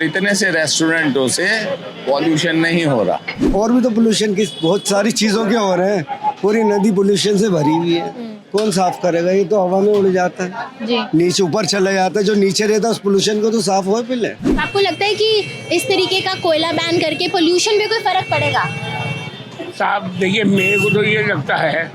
इतने से रेस्टोरेंटों से पॉल्यूशन नहीं हो रहा। और भी तो पोल्यूशन की बहुत सारी चीजों के हो रहे हैं। पूरी नदी पोल्यूशन से भरी हुई है। कौन साफ करेगा? ये तो हवा में उड़ जाता है जी। नीचे ऊपर चला जाता है। जो नीचे रहता है उस पोल्यूशन को तो साफ हो पहले। आपको लगता है कि इस तरीके का कोयला बैन करके पोल्यूशन पे कोई फर्क पड़ेगा? साहब देखिए, मेरे को तो ये लगता है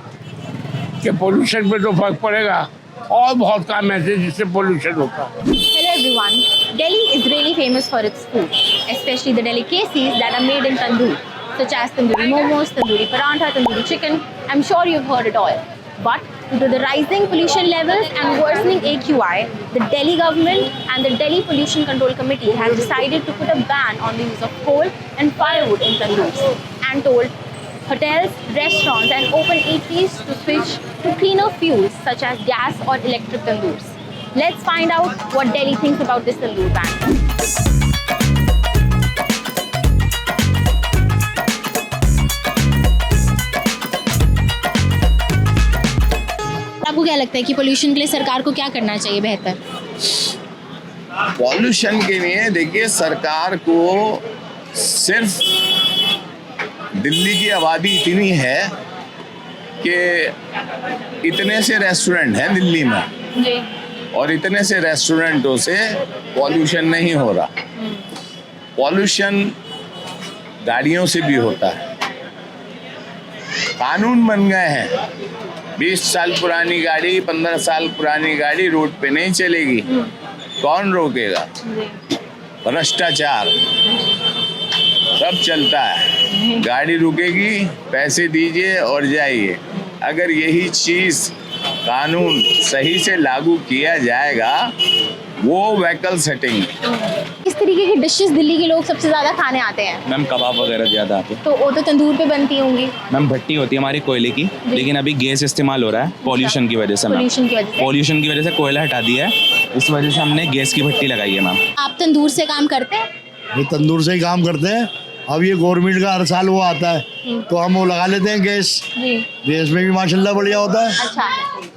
कि पोल्यूशन पे तो फर्क पड़ेगा और बहुत काम ऐसे जिससे पोल्यूशन होता है। Hello everyone. Delhi is really famous for its food, especially the delicacies that are made in tandoor, such as tandoori momos, tandoori parantha, tandoori chicken. I'm sure you've heard it all. But due to the rising pollution levels and worsening AQI, the Delhi government and the Delhi Pollution Control Committee has decided to put a ban on the use of coal and firewood in tandoors and told hotels, restaurants and open eateries to switch to cleaner fuels such as gas or electric tandoors. Let's find out what Delhi thinks about this tandoor ban. आपको क्या लगता है कि pollution के लिए सरकार को क्या करना चाहिए बेहतर? पॉल्यूशन के लिए देखिए, सरकार को सिर्फ दिल्ली की आबादी इतनी है कि इतने से रेस्टोरेंट हैं दिल्ली में जी। और इतने से रेस्टोरेंटों से पॉल्यूशन नहीं हो रहा। पॉल्यूशन गाड़ियों से भी होता है। कानून बन गए हैं, 20 साल पुरानी गाड़ी, 15 साल पुरानी गाड़ी रोड पे नहीं चलेगी। कौन रोकेगा? भ्रष्टाचार सब चलता है। गाड़ी रुकेगी, पैसे दीजिए और जाइए। अगर यही चीज कानून सही से लागू किया जाएगा, वो व्हीकल्स हटेंगे। इस तरीके की डिशेस दिल्ली के लोग सबसे ज्यादा खाने आते हैं? मैम कबाब वगैरह ज़्यादा आते हैं। तो वो तो तंदूर पे बनती होंगी। मैम भट्टी होती है हमारी कोयले की, लेकिन अभी गैस इस्तेमाल हो रहा है पॉल्यूशन की वजह से। मैम पोल्यूशन की वजह से? पॉल्यूशन की वजह से कोयला हटा दिया है, इस वजह से हमने गैस की भट्टी लगाई है। मैम आप तंदूर से काम करते हैं? ये तंदूर से ही काम करते हैं। अब ये गवर्नमेंट का हर साल वो आता है तो हम वो लगा लेते हैं गैस। जी। गैस में भी माशाल्लाह बढ़िया होता है। अच्छा।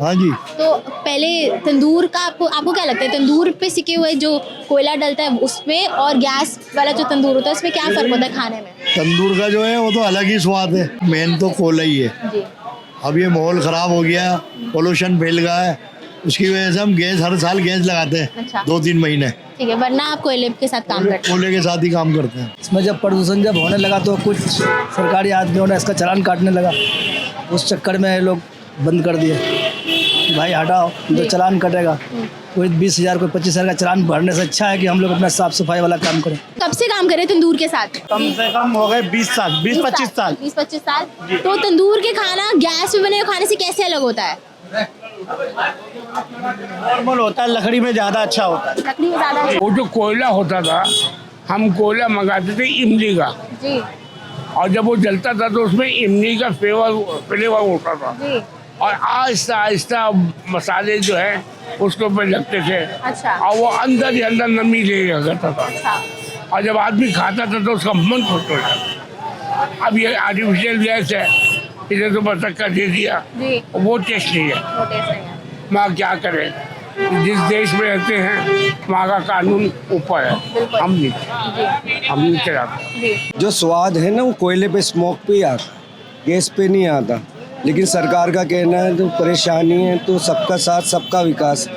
हाँ जी। तो पहले तंदूर का आपको क्या लगता है, तंदूर पे सिके हुए जो कोयला डलता है उसमें और गैस वाला जो तंदूर होता है उसमें क्या फर्क होता है खाने में? तंदूर का जो है वो तो अलग ही स्वाद है। मेन तो कोयला ही है। जी। अब ये माहौल खराब हो गया, पोल्यूशन फैल गया है, उसकी वजह से हम गैस हर साल गैस लगाते हैं। अच्छा। 2-3 महीने ठीक है, वरना आप कोयले के साथ काम करते हैं? कोयले के साथ ही काम करते हैं। इसमें जब प्रदूषण जब होने लगा तो कुछ सरकारी आदमियों ने इसका चालान काटने लगा। उस चक्कर में लोग बंद कर दिए कि भाई हटाओ, तो चालान कटेगा। कोई 20,000 कोई 25,000 का चालान भरने से अच्छा है कि हम लोग अपना साफ सफाई वाला काम करें। कब से काम कर रहे हैं तंदूर के साथ? कम से कम हो गए 20 साल, 20-25 साल। 20-25 साल। तो तंदूर के खाना गैस में बने हुए खाने से कैसे अलग होता है? नॉर्मल होता है, लकड़ी में ज़्यादा अच्छा होता है। लकड़ी में ज्यादा है। वो जो कोयला होता था, हम कोयला मंगाते थे इमली का, जी। और जब वो जलता था तो उसमें इमली का फ्लेवर होता था। जी। और आहिस्ता आहिस्ता मसाले जो है उसके ऊपर लगते थे। अच्छा। और वो अंदर ही अंदर नमी ले करता था। अच्छा। और जब आदमी खाता था तो उसका मन खुश हो जाता। अब ये आर्टिफिशियल गैस है, इसे तो बस धक्का दे दिया, जी। वो टेस्ट नहीं है। वो टेस्ट नहीं है। वहाँ क्या करें, जिस देश में रहते हैं वहाँ का कानून ऊपर है, बिल्कुल। हम नहीं चलाते। जी। जो स्वाद है ना वो कोयले पे स्मोक पे ही आता, गैस पे नहीं आता। लेकिन सरकार का कहना है जो परेशानी है तो सबका साथ सबका विकास,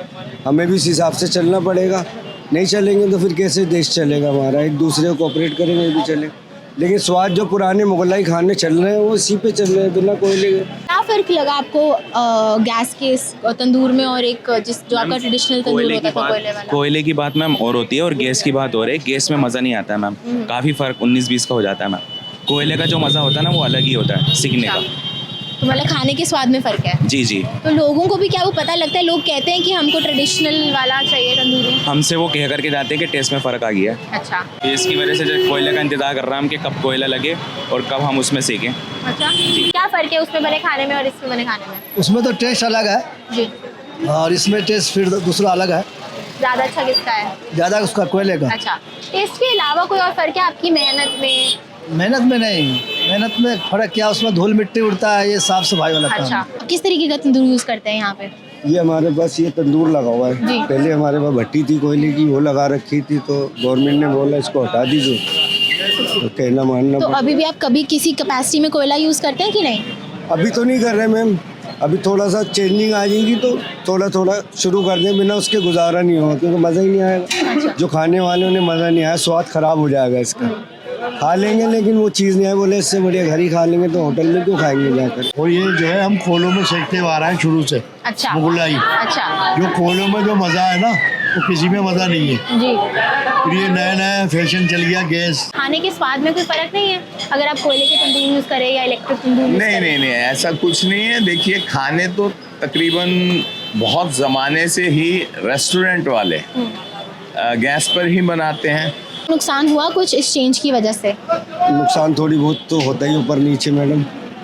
हमें भी इस हिसाब से चलना पड़ेगा। नहीं चलेंगे तो फिर कैसे देश चलेगा हमारा? एक दूसरे को कोऑपरेट करेंगे भी चलेगा। लेकिन स्वाद जो पुराने मुगलाई खाने चल रहे हैं वो इसी पे चल रहे हैं बिना कोयले के। क्या फर्क लगा आपको गैस के इस तंदूर में और एक जो आपका ट्रेडिशनल तंदूर होता था कोयले वाला? कोयले की बात मैम और होती है और गैस की बात हो रही है। गैस में मज़ा नहीं आता है मैम, काफ़ी फ़र्क 19-20 का हो जाता है मैम। कोयले का जो मज़ा होता है ना वो अलग ही होता है सीखने का। तो मतलब खाने के स्वाद में फर्क है? जी जी। तो लोगों को भी क्या वो पता लगता है? लोग कहते हैं कि हमको ट्रेडिशनल वाला चाहिए तंदूरी। हमसे वो कह करके जाते हैं कि टेस्ट में फ़र्क आ गया है। अच्छा। इसकी वजह से जो कोयले का इंतजार कर रहे हैं हम कि कब कोयला लगे और कब हम उसमें सेकें। अच्छा। क्या फर्क है उसमें बने खाने में और इसमें बने खाने में? उसमें तो टेस्ट अलग है जी। और इसमें टेस्ट फिर दूसरा अलग है। ज्यादा अच्छा किसका है? ज़्यादा उसका कोयले का। अच्छा। टेस्ट के अलावा कोई और फर्क है आपकी मेहनत में? मेहनत में नहीं, मेहनत में फर्क क्या, उसमें धूल मिट्टी उड़ता है, ये साफ सफाई वाला काम। अच्छा। किस तरीके का तंदूर यूज करते हैं यहाँ पे? ये हमारे पास ये तंदूर लगा हुआ जी। है। पहले हमारे पास भट्टी थी कोयले की, वो लगा रखी थी, तो गवर्नमेंट ने बोला इसको हटा दीजिए, तो कहना मानना तो पड़ा। अभी भी आप कभी किसी कैपेसिटी में कोयला यूज़ करते हैं कि नहीं? अभी तो नहीं कर रहे मैम, अभी थोड़ा सा चेंजिंग आ जाएगी तो थोड़ा थोड़ा शुरू कर दें, बिना उसके गुजारा नहीं होगा, क्योंकि मज़ा ही नहीं आएगा। जो खाने वाले उन्हें मज़ा नहीं आया, स्वाद खराब हो जाएगा इसका। खा लेंगे लेकिन वो चीज़ नहीं आए, बोले इससे बढ़िया घर ही खा लेंगे, तो होटल में क्यों खाएंगे जाकर। और ये जो है हम कोयलों में सेकते आ रहे हैं शुरू से। अच्छा। मुगलाई अच्छा जो कोयलों में जो मज़ा है ना, वो किसी में मज़ा नहीं है। जी। फिर ये नया नया फैशन चल गया गैस। खाने के स्वाद में कोई फर्क नहीं है अगर आप कोयले के तंदूर यूज़ करें या इलेक्ट्रिक तंदूर यूज़ नहीं करें? नहीं नहीं, ऐसा कुछ नहीं है। देखिए, खाने तो तकरीबन बहुत ज़माने से ही रेस्टोरेंट वाले गैस पर ही बनाते हैं। नुकसान हुआ कुछ इस चेंज की वजह से? नुकसान थोड़ी बहुत तो होता ही ऊपर नीचे मैडम,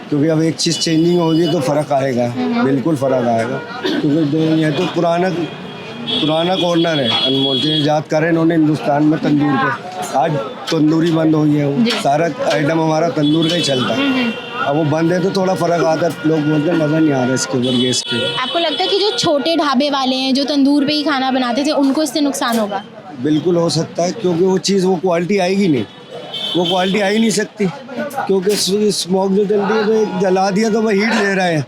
क्योंकि अब एक चीज़ चेंजिंग होगी तो फ़र्क आएगा, बिल्कुल फ़र्क आएगा। क्योंकि ये तो पुराना कॉर्नर है, अनमोल जी ईजाद करे इन्होंने हिंदुस्तान में तंदूर पे। आज तंदूरी बंद हो गई है, वो सारा आइटम हमारा तंदूर का ही चलता है। अब वो बंद है तो थोड़ा फ़र्क आता है, लोग बोलते हैं मज़ा नहीं आ रहा इसके ऊपर गैस के। आपको लगता है कि जो छोटे ढाबे वाले हैं जो तंदूर पे ही खाना बनाते थे उनको इससे नुकसान होगा? बिल्कुल हो सकता है, क्योंकि वो चीज़ वो क्वालिटी आएगी नहीं, वो क्वालिटी आ ही नहीं सकती, क्योंकि स्मोक जो चलती है तो एक जला दिया तो वह हीट ले रहा है,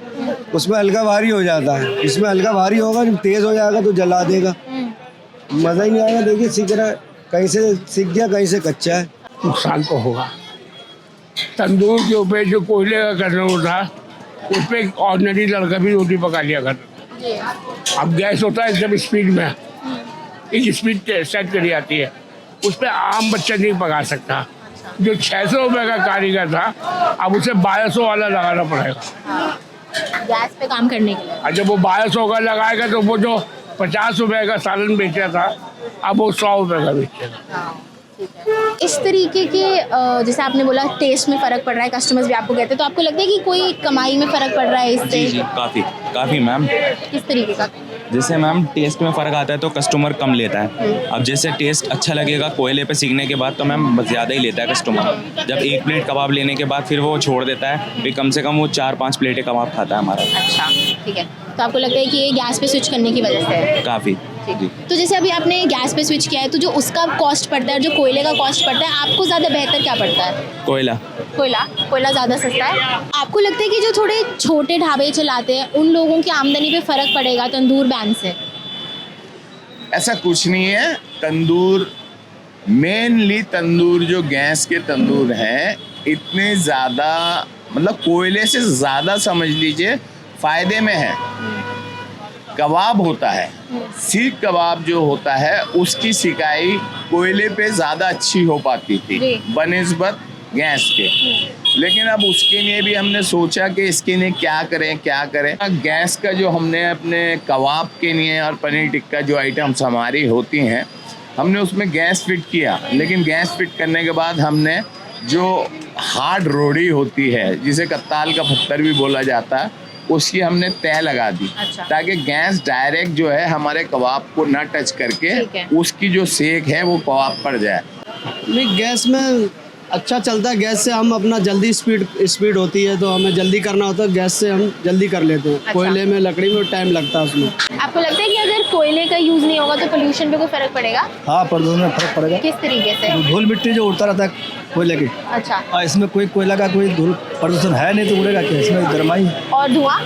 उसमें हल्का भारी हो जाता है। इसमें हल्का भारी होगा, जब तेज़ हो जाएगा तो जला देगा, मज़ा ही नहीं आएगा। देखिए सीख रहा है, कहीं से सीख गया कहीं से कच्चा है। नुकसान तो होगा। तंदूर के ऊपर जो कोयले का तंदूर था, उस पर एक ऑर्डिनरी लड़का भी रोटी पका लिया करता। अब गैस होता है एकदम स्पीड में, एक स्पीड सेट करी जाती है, उस पर आम बच्चा नहीं पका सकता। जो 600 रुपये का कारीगर था, अब उसे 1200 वाला लगाना पड़ेगा। गैस पे काम करने के लिए। और जब वो 1200 का लगाएगा तो वो जो 50 रुपये का सालन बेचा था, अब वो 100 रुपये का बेचेगा। इस तरीके के जैसे आपने बोला टेस्ट में फ़र्क पड़ रहा है, कस्टमर्स भी आपको कहते हैं, तो आपको लगता है कि कोई कमाई में फ़र्क पड़ रहा है इससे? जी जी, काफ़ी मैम। किस तरीके का? जैसे मैम टेस्ट में फ़र्क आता है तो कस्टमर कम लेता है। अब जैसे टेस्ट अच्छा लगेगा कोयले पे सीखने के बाद तो मैम ज़्यादा ही लेता है कस्टमर। जब एक प्लेट कबाब लेने के बाद फिर वो छोड़ देता है, फिर कम से कम वो 4-5 प्लेटें कबाब खाता है हमारा। अच्छा, ठीक है। तो आपको लगता है कि ये गैस पे स्विच करने की वजह से है? काफ़ी जी। तो जैसे अभी आपने गैस पे स्विच किया है, तो जो उसका कॉस्ट पड़ता है, जो कोयले का कॉस्ट पड़ता है, आपको ज़्यादा बेहतर क्या पड़ता है? कोयला। कोयला ज़्यादा सस्ता है। आपको लगता है कि जो थोड़े छोटे ढाबे चलाते हैं उन लोगों की आमदनी पे फ़र्क पड़ेगा तंदूर बैन से? ऐसा कुछ नहीं है। तंदूर, मेनली तंदूर जो गैस के तंदूर हैं, इतने ज़्यादा, मतलब कोयले से ज़्यादा समझ लीजिए फ़ायदे में है। कबाब होता है, सीख कबाब जो होता है उसकी सिकाई कोयले पे ज़्यादा अच्छी हो पाती थी बनिस्बत गैस के। लेकिन अब उसके लिए भी हमने सोचा कि इसके लिए क्या करें। गैस का जो हमने अपने कबाब के लिए और पनीर टिक्का जो आइटम्स हमारी होती हैं, हमने उसमें गैस फिट किया। लेकिन गैस फिट करने के बाद हमने जो हार्ड रोड़ी होती है, जिसे कत्ताल का पत्थर भी बोला जाता है, उसकी हमने तय लगा दी। अच्छा। ताकि गैस डायरेक्ट जो है हमारे कबाब को ना टच करके उसकी जो सेक है वो कबाब पर जाए। नहीं, गैस में अच्छा चलता है। गैस से हम अपना जल्दी स्पीड होती है, तो हमें जल्दी करना होता है, गैस से हम जल्दी कर लेते हैं। कोयले में, लकड़ी में टाइम लगता है उसमें। आपको लगता है कि अगर कोयले का यूज़ नहीं होगा तो पोल्यूशन पे कोई फ़र्क पड़ेगा? हाँ, प्रदूषण में फर्क पड़ेगा। किस तरीके से? धूल मिट्टी जो उड़ता रहता है कोयले की, अच्छा। और इसमें कोई कोयला का कोई धूल प्रदूषण है नहीं, तो उड़ेगा क्या? इसमें गर्माई, और धुआं?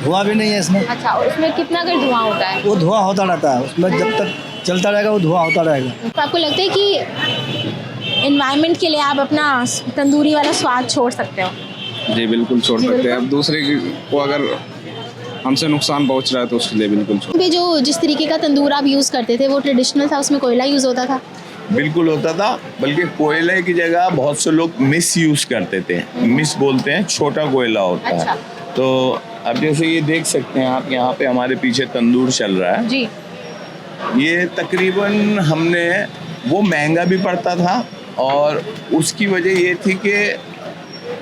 धुआं भी नहीं है इसमें। अच्छा, और उसमें कितना अगर धुआं होता है? वो धुआं होता रहता है उसमें, जब तक चलता रहेगा वो धुआं होता रहेगा। तो आपको लगता है कि एनवायरनमेंट के लिए आप अपना तंदूरी वाला स्वाद छोड़ सकते हो? जी बिल्कुल छोड़ सकते हैं। अब दूसरे को अगर हमसे नुकसान पहुंच रहा है तो उसके लिए बिल्कुल छोड़। भी जो जिस तरीके का तंदूर आप यूज़ करते थे वो ट्रेडिशनल था, उसमें कोयला यूज़ होता था? बिल्कुल होता था, बल्कि कोयले की जगह बहुत से लोग मिस यूज़ करते थे। मिस बोलते हैं, छोटा कोयला होता अच्छा। है। तो अब जैसे ये देख सकते हैं आप, यहाँ पे हमारे पीछे तंदूर चल रहा है। जी। ये तकरीबन हमने, वो महंगा भी पड़ता था और उसकी वजह ये थी कि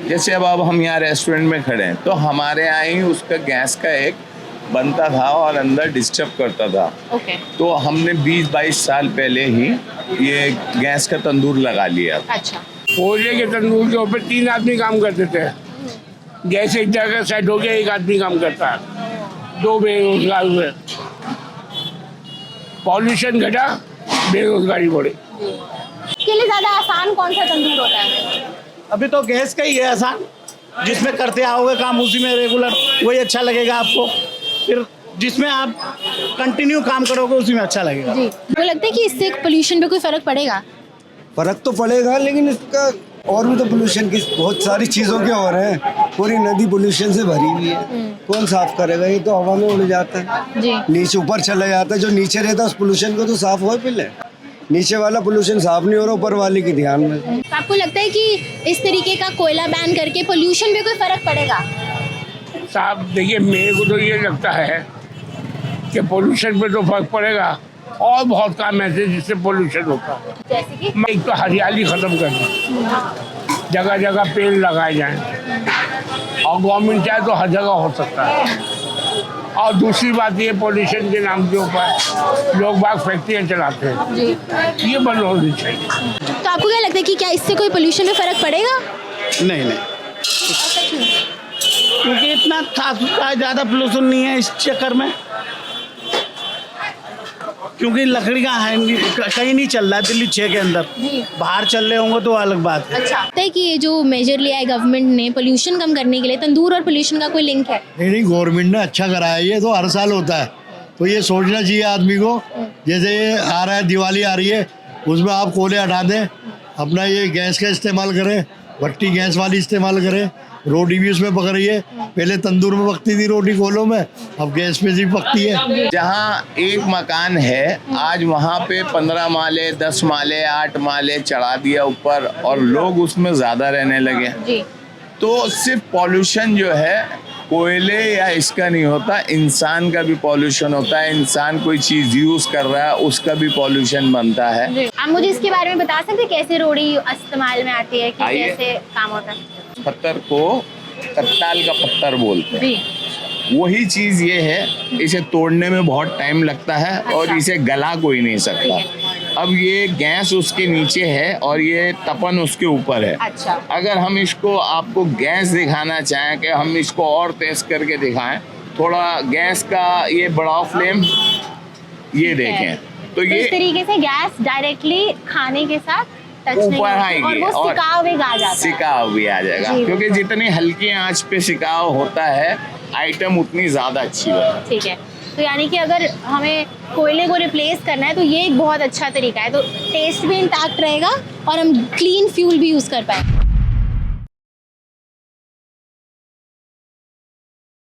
जैसे अब हम यहाँ रेस्टोरेंट में खड़े हैं तो हमारे यहाँ ही उसका गैस का एक बनता था और अंदर डिस्टर्ब करता था। ओके। तो हमने 20-22 साल पहले ही ये गैस का तंदूर लगा लिया। अच्छा। कोयले के तंदूर के ऊपर 3 आदमी काम करते थे। गैस एक जगह सेट हो गया, एक आदमी काम करता है। दो बेरोजगार हुए, पॉल्यूशन घटा, बेरोजगारी बढ़ी। के लिए ज्यादा आसान कौन सा तंदूर होता है? अभी तो गैस का ही है आसान, जिसमें करते आओगे काम उसी में रेगुलर वही अच्छा लगेगा आपको, फिर जिसमें आप कंटिन्यू काम करोगे उसी में अच्छा लगेगा। जी, मुझे लगता है कि इससे पोल्यूशन पे कोई फर्क पड़ेगा? फर्क तो पड़ेगा, लेकिन इसका और भी तो पोल्यूशन की बहुत सारी चीज़ों के हो रहे हैं। पूरी नदी पोल्यूशन से भरी हुई है, कौन साफ करेगा? ये तो हवा में उड़ जाता है, जी, नीचे ऊपर चला जाता है। जो नीचे रहता है उस पोल्यूशन को तो साफ हो पहले, नीचे वाला पोल्यूशन साफ नहीं हो रहा, ऊपर वाले की ध्यान में। तो आपको लगता है कि इस तरीके का कोयला बैन करके पोल्यूशन पे कोई फर्क पड़ेगा? साहब देखिए, मेरे को तो ये लगता है कि पोल्यूशन पे तो फर्क पड़ेगा, और बहुत काम ऐसे जिससे पोल्यूशन होता है। जैसे कि एक तो हरियाली खत्म करनी, जगह जगह पेड़ लगाए जाएं, और गवर्नमेंट चाहे तो हर जगह हो सकता है। और दूसरी बात ये, पोल्यूशन के नाम के ऊपर लोग बाग फैक्ट्रियाँ चलाते हैं, जी, ये बंद होनी चाहिए। तो आपको क्या लगता है कि क्या इससे कोई पोल्यूशन में फर्क पड़ेगा? नहीं नहीं, क्योंकि इतना खास ज़्यादा पोल्यूशन नहीं है इस चक्कर में, क्योंकि लकड़ी का है कहीं नहीं चल रहा है। दिल्ली 6 के अंदर बाहर चल रहे होंगे तो अलग बात है। अच्छा, लगता है कि ये जो मेजर लिया है गवर्नमेंट ने पोल्यूशन कम करने के लिए, तंदूर और पोल्यूशन का कोई लिंक है? नहीं, गवर्नमेंट ने अच्छा कराया, ये तो हर साल होता है। तो ये सोचना चाहिए आदमी को, जैसे ये आ रहा है, दिवाली आ रही है, उसमें आप कोयले हटा दें, अपना ये गैस का इस्तेमाल करें, भट्टी गैस वाली इस्तेमाल करें। रोटी भी उसमें पक रही है, पहले तंदूर में पकती थी रोटी कोलों में, अब गैस पे भी पकती है। जहाँ एक मकान है, आज वहाँ पे 15 माले, 10 माले, 8 माले चढ़ा दिया ऊपर, और लोग उसमें ज्यादा रहने लगे। जी, तो सिर्फ पॉल्यूशन जो है कोयले या इसका नहीं होता, इंसान का भी पॉल्यूशन होता है। इंसान कोई चीज यूज कर रहा है, उसका भी पॉल्यूशन बनता है। आप मुझे इसके बारे में बता सकते हैं कैसे रोड़ी इस्तेमाल में आती है, कि आइए। कैसे काम होता है? पत्थर को कत्ताल का पत्थर बोलते हैं। जी, वही चीज ये है, इसे तोड़ने में बहुत टाइम लगता है, और इसे गला कोई नहीं सकता। अब ये गैस उसके नीचे है और ये तपन उसके ऊपर है। अच्छा, अगर हम इसको आपको गैस दिखाना चाहें कि हम इसको और तेज करके दिखाएं, थोड़ा गैस का ये बढ़ाओ फ्लेम, ये देखें, तो इस ये तरीके से गैस डायरेक्टली खाने के साथ टच नहीं ऊपर होती, आएगी और वो सिकाव भी आ जाता है। सिकाव भी आ जाएगा, जी, क्योंकि जितनी हल्की आंच पे सिकाव होता है, आइटम उतनी ज्यादा अच्छी होती है। ठीक है, तो यानी कि अगर हमें कोयले को रिप्लेस करना है तो ये एक बहुत अच्छा तरीका है, तो टेस्ट भी इंटैक्ट रहेगा और हम क्लीन फ्यूल भी यूज़ कर पाए।